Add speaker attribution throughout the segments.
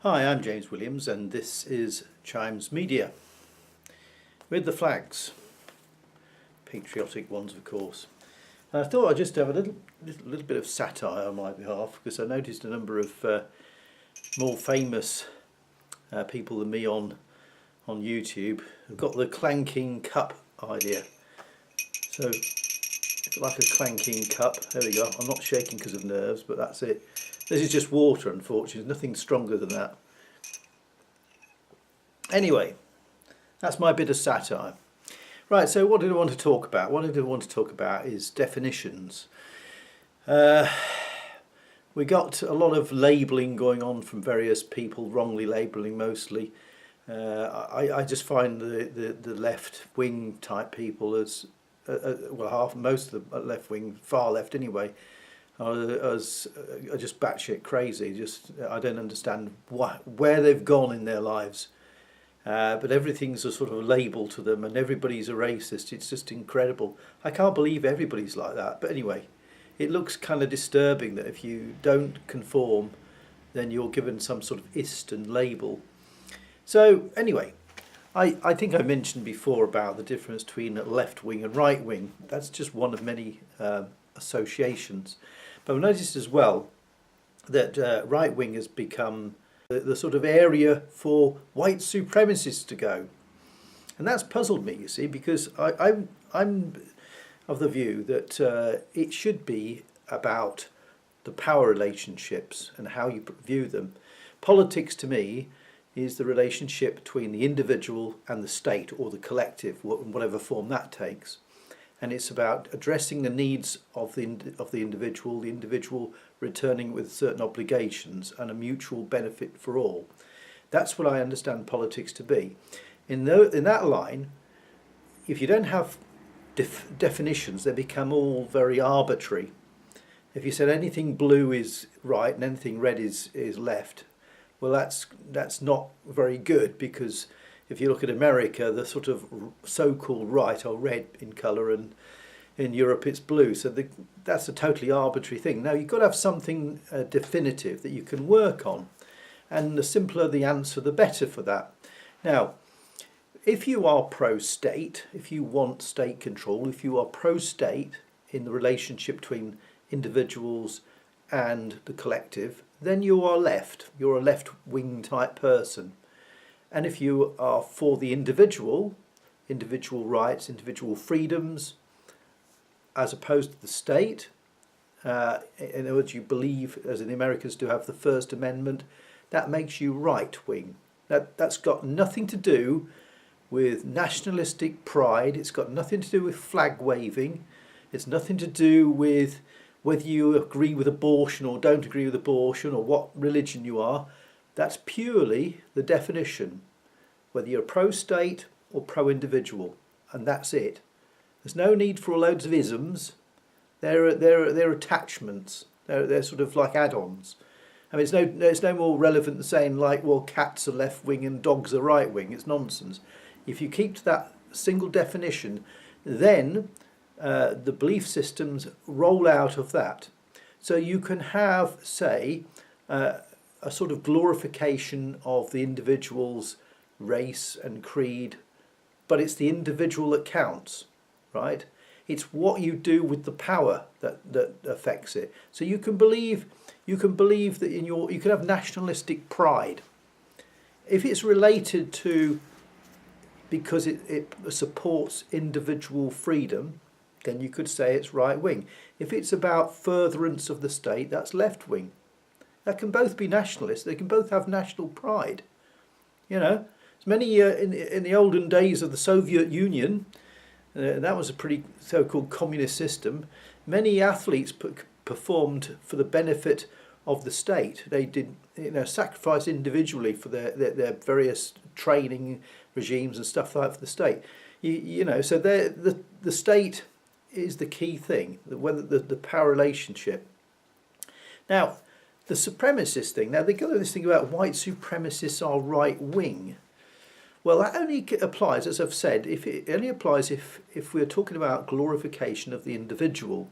Speaker 1: Hi, I'm James Williams and this is Chimes Media. With the flags, patriotic ones of course. And I thought I'd just have a little bit of satire on my behalf, because I noticed a number of more famous people than me on YouTube have got the clanking cup idea. So like a clanking cup, there we go. I'm not shaking because of nerves, but that's it. This is just water, unfortunately. There's nothing stronger than that. Anyway, that's my bit of satire. Right, so what did I want to talk about? What I did want to talk about is definitions. We got a lot of labelling going on from various people, wrongly labelling mostly. I just find the left wing type people as most of the left wing, far left anyway, are just batshit crazy. I don't understand where they've gone in their lives. But everything's a sort of label to them, and everybody's a racist. It's just incredible. I can't believe everybody's like that. But anyway, it looks kind of disturbing that if you don't conform, then you're given some sort of Eastern label. So anyway, I think I mentioned before about the difference between left wing and right wing. That's just one of many associations. But I've noticed as well that right wing has become the sort of area for white supremacists to go. And that's puzzled me, you see, because I'm of the view that it should be about the power relationships and how you view them. Politics to me is the relationship between the individual and the state, or the collective, whatever form that takes. And it's about addressing the needs of the individual returning with certain obligations and a mutual benefit for all. That's what I understand politics to be. In that line, if you don't have definitions, they become all very arbitrary. If you said anything blue is right and anything red is left, well, that's not very good, because if you look at America, the sort of so-called right are red in colour, and in Europe it's blue. So that's a totally arbitrary thing. Now, you've got to have something definitive that you can work on, and the simpler the answer, the better for that. Now, if you are pro-state, if you want state control, if you are pro-state in the relationship between individuals and the collective, then you are left. You're a left-wing type person. And if you are for the individual rights, individual freedoms, as opposed to the state, in other words, you believe, as the Americans do, have the First Amendment, that makes you right-wing. That's got nothing to do with nationalistic pride. It's got nothing to do with flag waving. It's nothing to do with whether you agree with abortion or don't agree with abortion, or what religion you are. That's purely the definition, whether you're pro-state or pro-individual, and that's it. There's no need for loads of isms. They're attachments. They're sort of like add-ons. I mean, it's no more relevant than saying, like, well, cats are left wing and dogs are right wing. It's nonsense. If you keep to that single definition, then the belief systems roll out of that. So you can have, say, a sort of glorification of the individual's race and creed, but it's the individual that counts, right? It's what you do with the power that affects it. So you can believe that you can have nationalistic pride if it's related to, because it supports individual freedom, then you could say it's right wing. If it's about furtherance of the state, that's left wing. That can both be nationalist. They can both have national pride. You know, as many in the olden days of the Soviet Union, that was a pretty so-called communist system. Many athletes performed for the benefit of the state. They did, sacrifice individually for their various training regimes and stuff like that for the state. So the state is the key thing. Whether the power relationship. Now, the supremacist thing. Now, they got this thing about white supremacists are right wing. Well, that only applies, as I've said, it only applies if we're talking about glorification of the individual.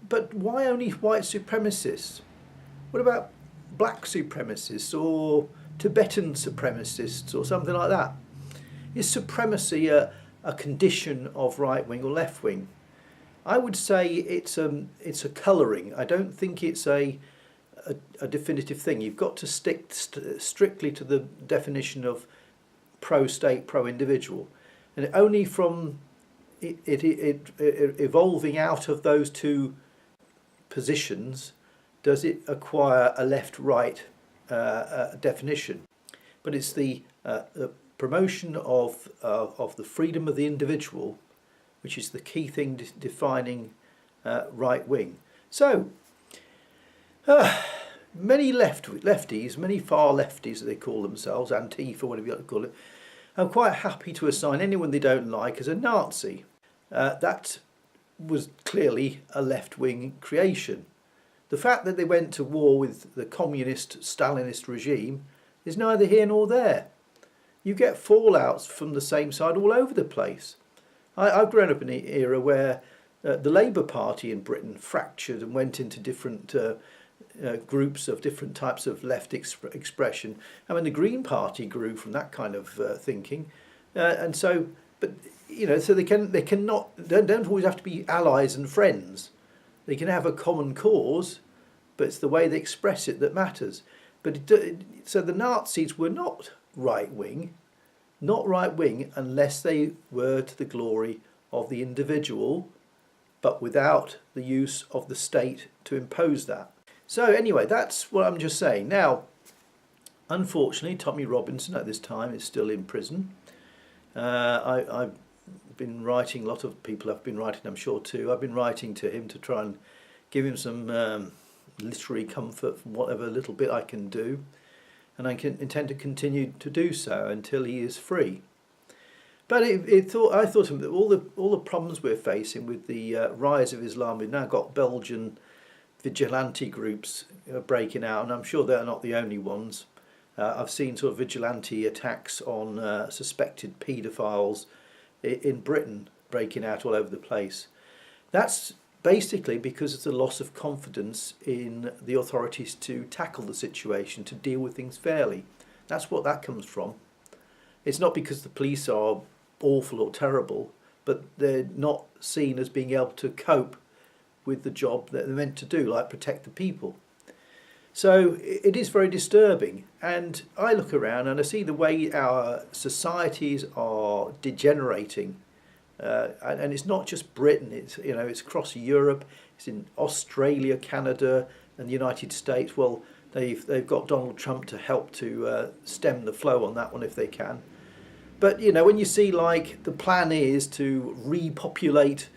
Speaker 1: But why only white supremacists? What about black supremacists or Tibetan supremacists or something like that? Is supremacy a condition of right wing or left wing? I would say it's a colouring. I don't think it's a definitive thing. You've got to stick strictly to the definition of pro-state, pro-individual, and only from it evolving out of those two positions does it acquire a left-right definition. But it's the promotion of the freedom of the individual, which is the key thing defining right wing. So many lefties, many far lefties as they call themselves, Antifa, whatever you like to call it, are quite happy to assign anyone they don't like as a Nazi. That was clearly a left-wing creation. The fact that they went to war with the communist Stalinist regime is neither here nor there. You get fallouts from the same side all over the place. I've grown up in an era where the Labour Party in Britain fractured and went into different groups of different types of left expression. I mean, the Green Party grew from that kind of thinking, and so, but you know, so they don't always have to be allies and friends. They can have a common cause, but it's the way they express it that matters. But so the Nazis were not right wing unless they were to the glory of the individual, but without the use of the state to impose that. So anyway, that's what I'm just saying. Now, unfortunately, Tommy Robinson at this time is still in prison. I've been writing, a lot of people have been writing, I'm sure too. I've been writing to him to try and give him some literary comfort from whatever little bit I can do. And I intend to continue to do so until he is free. But I thought that all the problems we're facing with the rise of Islam, we've now got Belgian vigilante groups breaking out, and I'm sure they're not the only ones. I've seen sort of vigilante attacks on suspected paedophiles in Britain breaking out all over the place. That's basically because it's a loss of confidence in the authorities to tackle the situation, to deal with things fairly. That's what that comes from. It's not because the police are awful or terrible, but they're not seen as being able to cope with the job that they're meant to do, like protect the people. So it is very disturbing, and I look around and I see the way our societies are degenerating. And it's not just Britain, it's across Europe, it's in Australia, Canada and the United States. Well, they've got Donald Trump to help to stem the flow on that one if they can. But when you see like the plan is to repopulate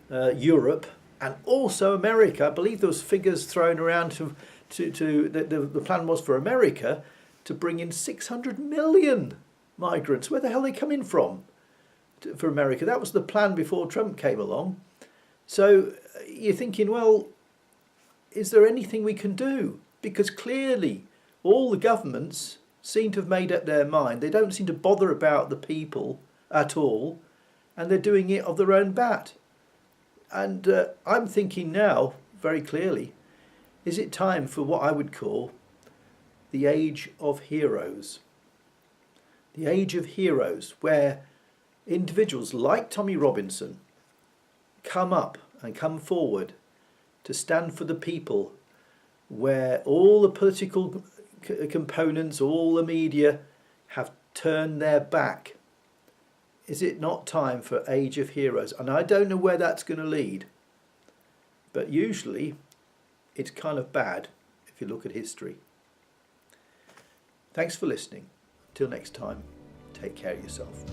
Speaker 1: Europe and also America, I believe there was figures thrown around the plan was for America to bring in 600 million migrants. Where the hell are they coming from? For America, that was the plan before Trump came along. So you're thinking, well, is there anything we can do? Because clearly all the governments seem to have made up their mind. They don't seem to bother about the people at all, and they're doing it of their own bat. And I'm thinking now, very clearly, is it time for what I would call the age of heroes? The age of heroes, where individuals like Tommy Robinson come up and come forward to stand for the people, where all the political components, all the media have turned their back. Is it not time for age of heroes? And I don't know where that's going to lead, but usually it's kind of bad if you look at history. Thanks for listening. Till next time, take care of yourself.